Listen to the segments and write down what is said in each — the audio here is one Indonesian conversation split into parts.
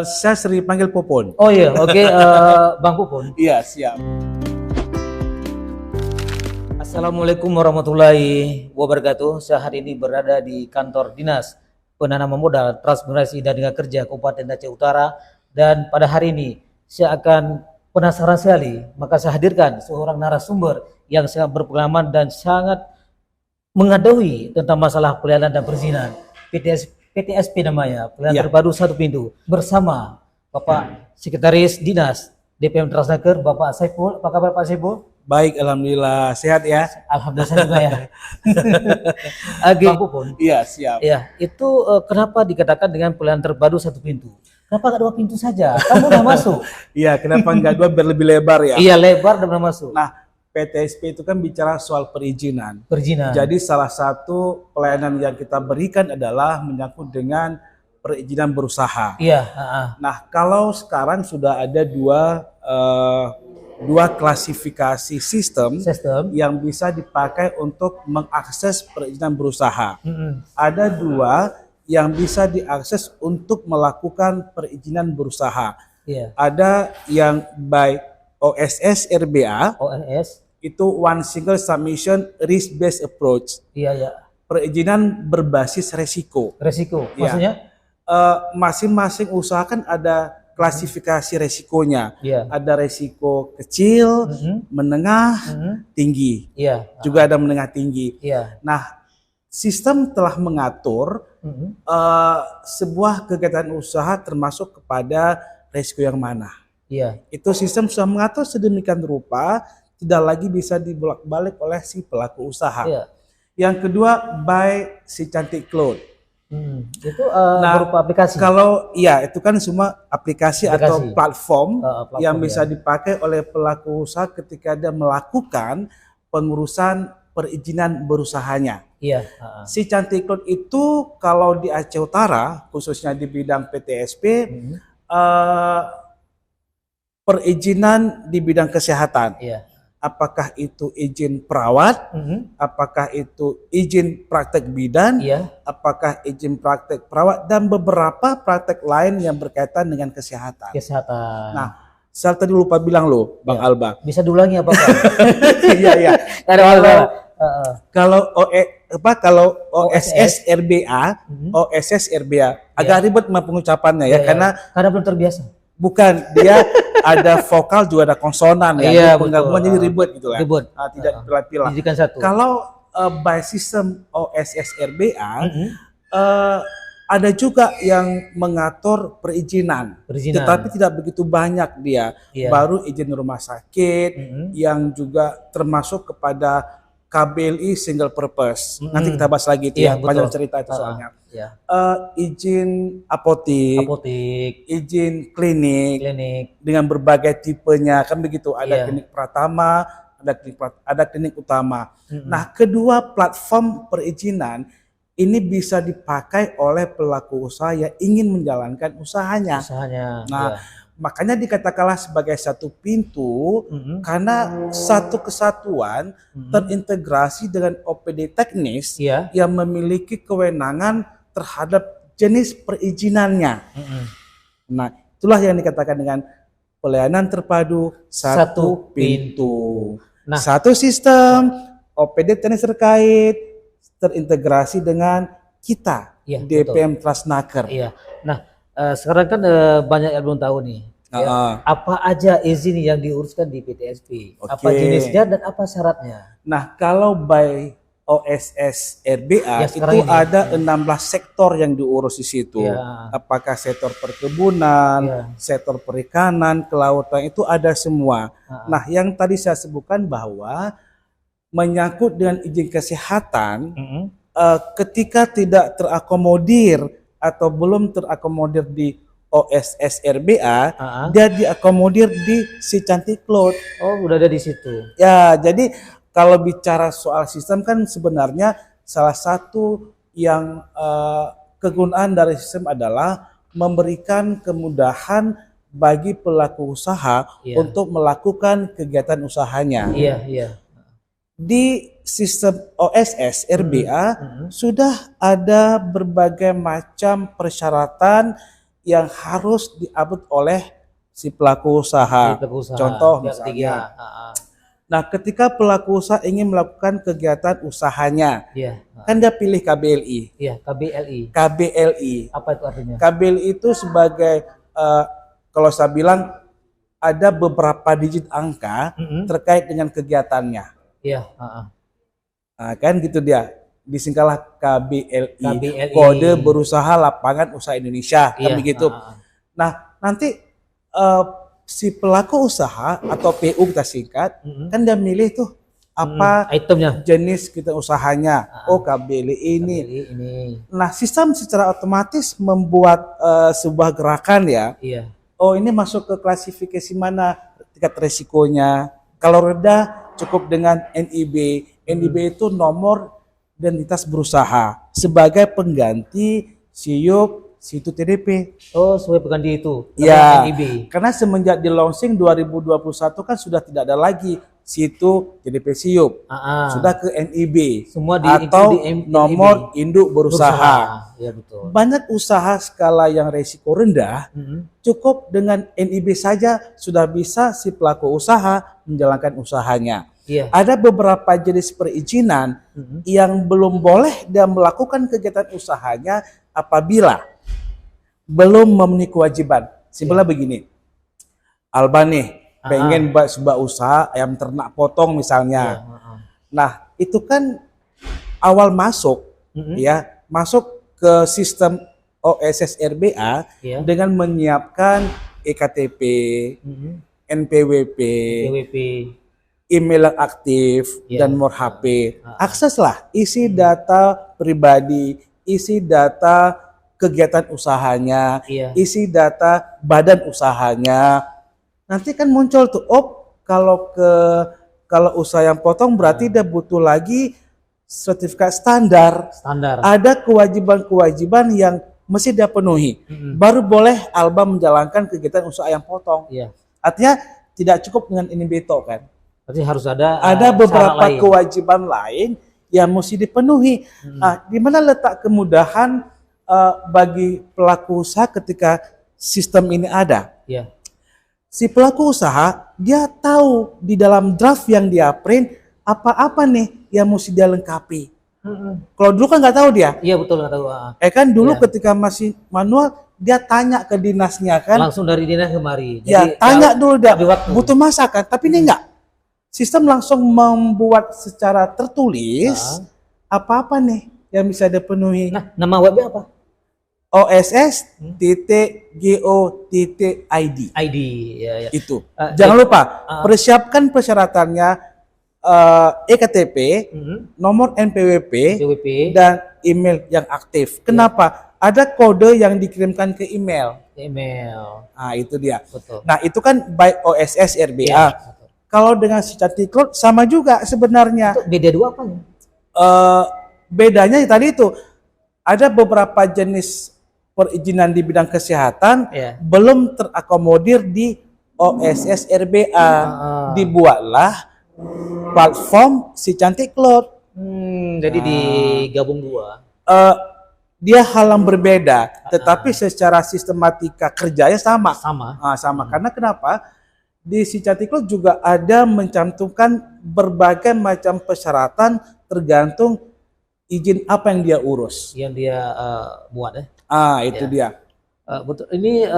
Saya sering panggil Popon. Oh iya, oke, Bang Popon. Iya, siap. Assalamualaikum warahmatullahi wabarakatuh. Saya hari ini berada di kantor Dinas Penanaman Modal Transmigrasi dan Tenaga Kerja Kabupaten Aceh Utara, dan pada hari ini saya akan penasaran sekali, maka saya hadirkan seorang narasumber yang sangat berpengalaman dan sangat mengetahui tentang masalah pelayanan dan perizinan. PTSP namanya, pelayanan terpadu satu pintu, bersama Bapak Sekretaris Dinas DPM Transnaker, Bapak Saiful. Apa kabar Pak Saiful? Baik, alhamdulillah sehat ya. Alhamdulillah saya juga ya. Bang Popon. Iya, siap. Ya, itu kenapa dikatakan dengan pelayanan terpadu satu pintu? Kenapa nggak 2 pintu saja? Kamu udah masuk. Iya, kenapa nggak 2 biar lebih lebar ya? Iya, lebar dan udah masuk. Nah, PTSP itu kan bicara soal perizinan. Perizinan. Jadi salah satu pelayanan yang kita berikan adalah menyangkut dengan perizinan berusaha. Iya. Nah, kalau sekarang sudah ada dua klasifikasi sistem yang bisa dipakai untuk mengakses perizinan berusaha. Ada 2 yang bisa diakses untuk melakukan perizinan berusaha. Iya. Ada yang by OSS RBA. OSS itu one single submission risk based approach. Iya. Perizinan berbasis resiko. Resiko. Maksudnya? Masing-masing usaha kan ada klasifikasi resikonya. Iya. Ada resiko kecil, menengah, tinggi. Iya. Juga ada menengah tinggi. Iya. Nah, sistem telah mengatur sebuah kegiatan usaha termasuk kepada resiko yang mana. Iya. Itu sistem sudah mengatur sedemikian rupa, tidak lagi bisa dibolak-balik oleh si pelaku usaha. Iya. Yang kedua, by si cantik cloud. Itu berupa aplikasi. Kalau itu kan semua aplikasi atau platform yang bisa dipakai oleh pelaku usaha ketika dia melakukan pengurusan perizinan berusahanya. Iya. Si cantik cloud itu kalau di Aceh Utara, khususnya di bidang PTSP, perizinan di bidang kesehatan. Iya. Apakah itu izin perawat, apakah itu izin praktek bidan, apakah izin praktek perawat, dan beberapa praktek lain yang berkaitan dengan kesehatan. Nah, saya tadi lupa bilang loh, Bang Alba. Bisa diulangi apa Pak? Iya. Kalau OSS RBA, agak ribet pengucapannya ya, karena belum terbiasa. Bukan, dia ada vokal juga ada konsonan ya. Iya, penggabungan jadi ribet gitu lah. Ribet. Tidak dipilah-pilah. Kalau by system OSS RBA ada juga yang mengatur perizinan. Tetapi tidak begitu banyak dia. Baru izin rumah sakit yang juga termasuk kepada KBLI single purpose. Nanti kita bahas lagi itu panjang cerita itu soalnya. Izin apotik, izin klinik dengan berbagai tipenya kan begitu. Ada klinik pratama, ada klinik utama. Nah, kedua platform perizinan ini bisa dipakai oleh pelaku usaha yang ingin menjalankan usahanya. Nah, makanya dikatakanlah sebagai satu pintu karena satu kesatuan terintegrasi dengan OPD teknis yang memiliki kewenangan terhadap jenis perizinannya. Nah, itulah yang dikatakan dengan pelayanan terpadu satu pintu. Nah, satu sistem OPD teknis terkait terintegrasi dengan kita DPM Transnaker. Nah, sekarang kan banyak yang belum tahu nih. Apa aja izin yang diuruskan di PTSP? Apa jenisnya dan apa syaratnya? Nah, kalau by OSS RBA itu ada 16 sektor yang diurus di situ. Apakah sektor perkebunan, sektor perikanan, kelautan, itu ada semua. Nah, yang tadi saya sebutkan bahwa menyangkut dengan izin kesehatan, ketika tidak terakomodir atau belum terakomodir di OSS RBA, dia diakomodir di si cantik cloud. Oh, udah ada di situ. Ya, jadi kalau bicara soal sistem kan sebenarnya salah satu yang kegunaan dari sistem adalah memberikan kemudahan bagi pelaku usaha untuk melakukan kegiatan usahanya. Di sistem OSS RBA sudah ada berbagai macam persyaratan yang harus diupload oleh si pelaku usaha. Contoh misalnya. Nah, ketika pelaku usaha ingin melakukan kegiatan usahanya, kan dia pilih KBLI. Iya, KBLI. KBLI. Apa itu artinya? KBLI itu sebagai kalau saya bilang ada beberapa digit angka terkait dengan kegiatannya. Iya. Nah, kan gitu dia. Disingkatlah KBLI. Kode Berusaha Lapangan Usaha Indonesia. Kan begitu. Nah, nanti si pelaku usaha atau PU kita singkat, kan dia milih tuh apa itemnya, jenis kita usahanya. Oh, KBLI ini. Nah, sistem secara otomatis membuat sebuah gerakan ya. Iya. Oh, ini masuk ke klasifikasi mana tingkat resikonya. Kalau rendah cukup dengan NIB. NIB itu nomor identitas berusaha sebagai pengganti SIUP, Situ TDP. Oh, sesuai pengganti itu. Ya, NIB. karena semenjak di launching 2021 kan sudah tidak ada lagi Situ TDP SIUP. Sudah ke NIB. Semua atau nomor induk berusaha. Ya, betul. Banyak usaha skala yang resiko rendah, cukup dengan NIB saja sudah bisa si pelaku usaha menjalankan usahanya. Iya. Ada beberapa jenis perizinan yang belum boleh dia melakukan kegiatan usahanya apabila belum memenuhi kewajiban. Simpelnya begini, Alba nih pengen buat sebuah usaha ayam ternak potong misalnya. Nah, itu kan awal masuk ya, masuk ke sistem OSS RBA dengan menyiapkan EKTP, NPWP, email yang aktif dan nomor HP. Akseslah isi data pribadi, isi data kegiatan usahanya, isi data badan usahanya. Nanti kan muncul tuh, kalau usaha yang potong berarti dia butuh lagi sertifikat standar. Ada kewajiban-kewajiban yang mesti dia penuhi. Baru boleh Alba menjalankan kegiatan usaha yang potong. Artinya tidak cukup dengan ini beto kan. Berarti harus ada beberapa kewajiban lain yang mesti dipenuhi. Nah, di mana letak kemudahan bagi pelaku usaha ketika sistem ini ada? Si pelaku usaha dia tahu di dalam draft yang dia print apa-apa nih yang mesti dia lengkapi. Kalau dulu kan nggak tahu dia. Iya, betul, nggak tahu. Kan dulu ketika masih manual dia tanya ke dinasnya kan. Langsung dari dinas kemari. Jadi, tanya dulu dia butuh masakan, tapi ini enggak. Sistem langsung membuat secara tertulis apa-apa nih yang bisa dipenuhi. Nah, nama webnya apa? OSS.go.id. ID, ya. Itu. Jangan lupa persiapkan persyaratannya EKTP, nomor NPWP, dan email yang aktif. Kenapa? Ada kode yang dikirimkan ke email. Nah, itu dia. Betul. Nah, itu kan by OSS RBA. Kalau dengan si Cantik Cloud sama juga sebenarnya. Itu beda dua apa? Bedanya tadi itu ada beberapa jenis perizinan di bidang kesehatan belum terakomodir di OSS RBA. Dibuatlah platform si Cantik Cloud. Jadi digabung dua. Dia hal yang berbeda, tetapi secara sistematika kerjanya sama. Sama. Karena kenapa? Di si Cantik Cloud juga ada mencantumkan berbagai macam persyaratan tergantung izin apa yang dia urus. Yang dia buat ya. Itu dia. Betul. Ini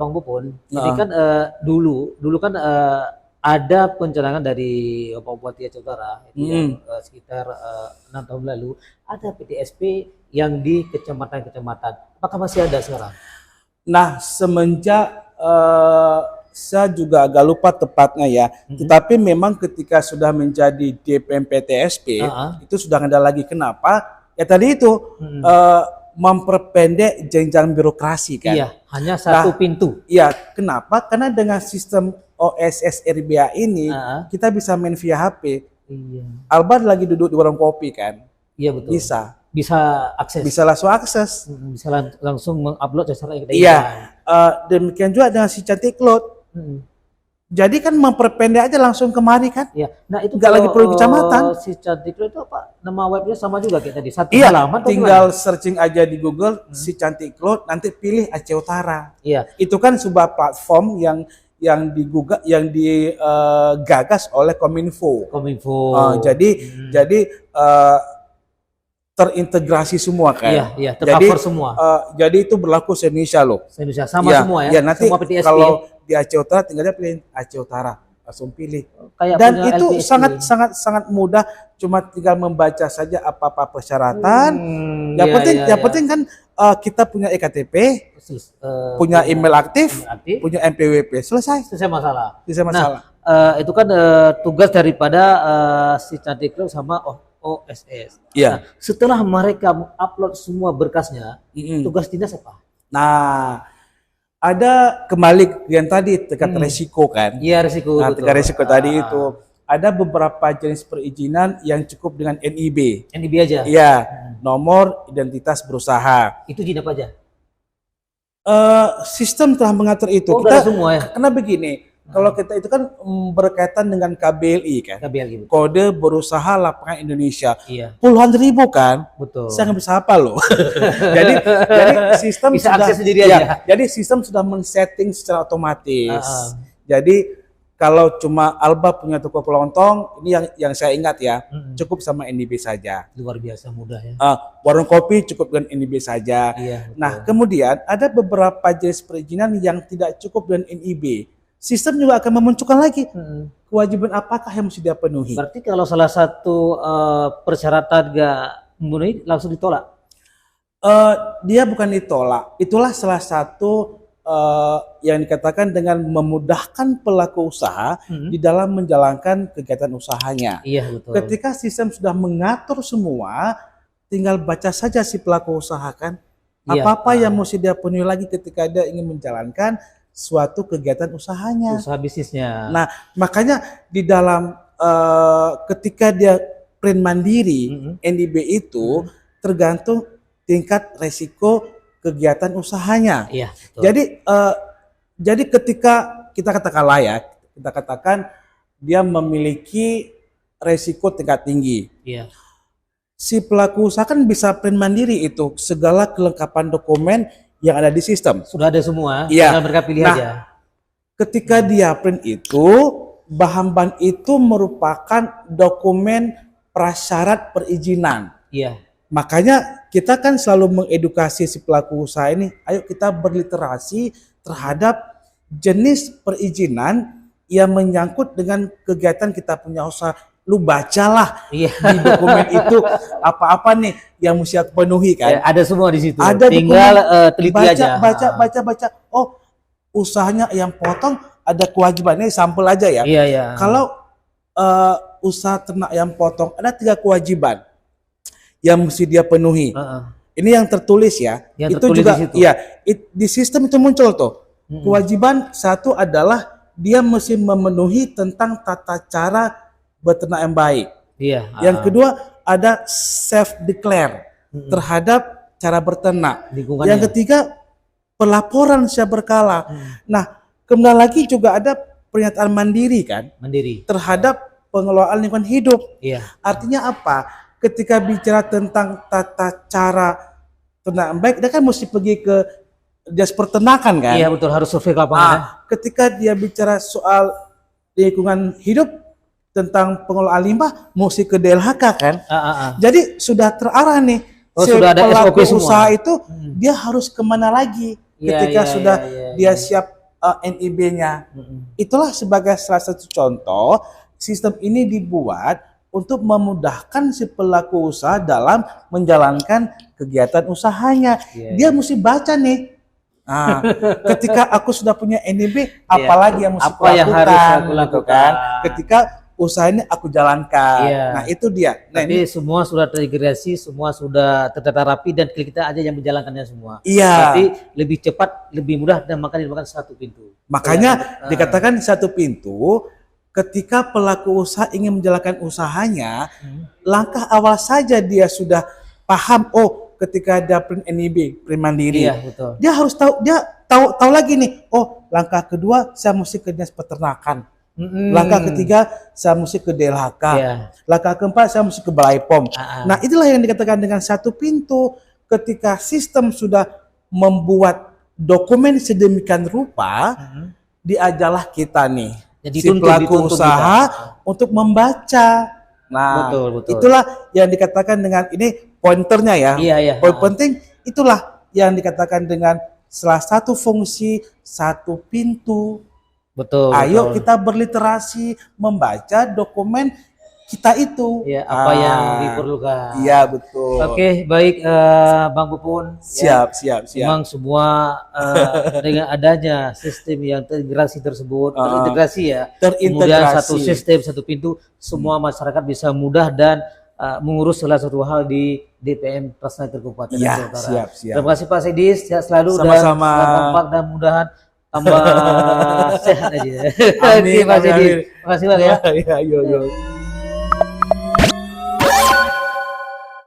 Bang Bupon, ini kan dulu kan ada pencanangan dari Bapak Bupati Aceh Utara sekitar 6 tahun lalu, ada PTSP yang di kecamatan-kecamatan. Apakah masih ada sekarang? Nah, semenjak saya juga agak lupa tepatnya ya, tetapi memang ketika sudah menjadi DPM PTSP itu sudah ada lagi. Kenapa? Ya tadi itu memperpendek jenjang birokrasi kan. Iya, hanya satu pintu. Iya, kenapa? Karena dengan sistem OSS RBA ini kita bisa main via HP. Iya. Alba lagi duduk di warung kopi kan? Iya, betul. Bisa akses. Bisa langsung akses. Bisa langsung mengupload secara Iya. Demikian juga dengan si Cantik Cloud. Jadi kan memperpendek aja langsung kemari kan. Iya. Nah itu nggak lagi perlu kecamatan. Si Cantik Cloud itu apa? Nama webnya sama juga kayak tadi. Satu Iya, halaman. tinggal searching aja di Google si Cantik Cloud, nanti pilih Aceh Utara. Iya. Itu kan sebuah platform yang digagas oleh Kominfo. Jadi terintegrasi semua kan. Iya, tercover semua. Jadi itu berlaku se-Indonesia loh. Se-Indonesia sama semua ya. Ya nanti semua PTSP, kalau di Aceh Utara tinggalnya pilih Aceh Utara, langsung pilih. Kayak Dan itu LPSP. sangat mudah, cuma tinggal membaca saja apa persyaratan. Yang penting kan kita punya EKTP, punya email aktif, punya NPWP, selesai masalah. Nah, itu kan tugas daripada si Cantik Cloud sama OSS. Iya. Nah, setelah mereka upload semua berkasnya, tugas dinas apa? Nah, ada kembali yang tadi terkait resiko kan? Iya, resiko. Nah, terkait resiko tadi itu ada beberapa jenis perizinan yang cukup dengan NIB. NIB aja. Iya, nomor identitas berusaha. Itu jinap aja. Sistem telah mengatur itu. Kita semua ya. Karena begini, kalau kita itu kan berkaitan dengan KBLI kan. KBLI. Betul. Kode Berusaha Lapangan Indonesia. Iya. Puluhan ribu kan. Betul. Saya nggak bisa apa loh. jadi sistem bisa sudah akses sendiri aja. Jadi sistem sudah men-setting secara otomatis. Jadi kalau cuma Alba punya toko kelontong, ini yang saya ingat ya, cukup sama NIB saja. Luar biasa mudah ya. Warung kopi cukup dengan NIB saja. Iya, nah, kemudian ada beberapa jenis perizinan yang tidak cukup dengan NIB. Sistem juga akan memunculkan lagi kewajiban apakah yang mesti dia penuhi. Berarti kalau salah satu persyaratan gak memenuhi langsung ditolak? Dia bukan ditolak. Itulah salah satu yang dikatakan dengan memudahkan pelaku usaha di dalam menjalankan kegiatan usahanya. Iya, betul. Ketika sistem sudah mengatur semua, tinggal baca saja si pelaku usaha kan. Apa-apa yang mesti dia penuhi lagi ketika dia ingin menjalankan suatu kegiatan usahanya. Usaha bisnisnya. Nah, makanya di dalam ketika dia print mandiri, NIB itu tergantung tingkat resiko kegiatan usahanya. Iya, betul. Jadi ketika kita katakan dia memiliki resiko tingkat tinggi. Iya. Si pelaku usaha kan bisa print mandiri itu segala kelengkapan dokumen yang ada di sistem. Sudah ada semua, tinggal mereka pilih aja. Ketika dia print itu, bahan-bahan itu merupakan dokumen prasyarat perizinan. Iya. Makanya kita kan selalu mengedukasi si pelaku usaha ini, ayo kita berliterasi terhadap jenis perizinan yang menyangkut dengan kegiatan kita punya usaha. Lu bacalah di dokumen itu apa-apa nih yang mesti aku penuhi kan. Ya, ada semua di situ. Ada tinggal teliti aja. Baca. Oh, usahanya yang potong ada kewajibannya, sampel aja ya. Iya. Kalau usaha ternak yang potong ada 3 kewajiban yang mesti dia penuhi. Ini yang tertulis ya. Yang itu tertulis juga di sistem itu muncul tuh. Kewajiban 1 adalah dia mesti memenuhi tentang tata cara beternak yang baik. Iya. Yang kedua ada self declare terhadap cara berternak. Yang ketiga pelaporan secara berkala. Nah, kemudian lagi juga ada pernyataan mandiri kan? Mandiri. Terhadap pengelolaan lingkungan hidup. Iya. Artinya apa? Ketika bicara tentang tata cara ternak yang baik, dia kan mesti pergi ke dinas peternakan kan? Iya betul, harus survei ke lapangan. Ketika dia bicara soal lingkungan hidup tentang pengelolaan limbah, mesti ke DLHK kan? Jadi sudah terarah nih. Sudah ada SOP semua. Usaha itu dia harus kemana lagi ketika sudah dia siap NIB-nya. Itulah sebagai salah satu contoh sistem ini dibuat untuk memudahkan si pelaku usaha dalam menjalankan kegiatan usahanya. Dia mesti baca nih. Nah, ketika aku sudah punya NIB, apalagi yang mesti aku lakukan ketika usaha ini aku jalankan. Nah, itu dia. Tapi semua sudah terintegrasi, semua sudah tertata rapi dan kita aja yang menjalankannya semua. Iya. Berarti lebih cepat, lebih mudah dan makanya dinamakan satu pintu. Makanya dikatakan satu pintu. Ketika pelaku usaha ingin menjalankan usahanya, langkah awal saja dia sudah paham, oh ketika dia print NIB, print mandiri. Iya, betul. Dia harus tahu, dia tahu lagi nih. Oh, langkah kedua saya mesti ke dinas peternakan. Langkah ketiga saya mesti ke DLHK. Langkah keempat saya mesti ke Balai POM. Nah, itulah yang dikatakan dengan satu pintu. Ketika sistem sudah membuat dokumen sedemikian rupa, diajarlah kita nih, jadi si pelaku usaha untuk membaca. Nah, betul. Itulah yang dikatakan dengan ini pointernya ya. Poin penting itulah yang dikatakan dengan salah satu fungsi satu pintu. Betul. Ayo kita berliterasi, membaca dokumen kita itu. Ya, apa yang diperlukan. Iya, betul. Oke, baik Bang Pupun. Siap. Memang semua dengan adanya sistem yang terintegrasi tersebut, kemudian satu sistem, satu pintu, semua masyarakat bisa mudah dan mengurus salah satu hal di DPM Trasnaker Kabupaten Aceh Utara. Siap. Terima kasih Pak Sidis, sehat selalu Sama-sama. dan kompak dan mudahan tambah sehat aja. Amin. Terima kasih Pak Sidis. Terima kasih Bang ya. Iya.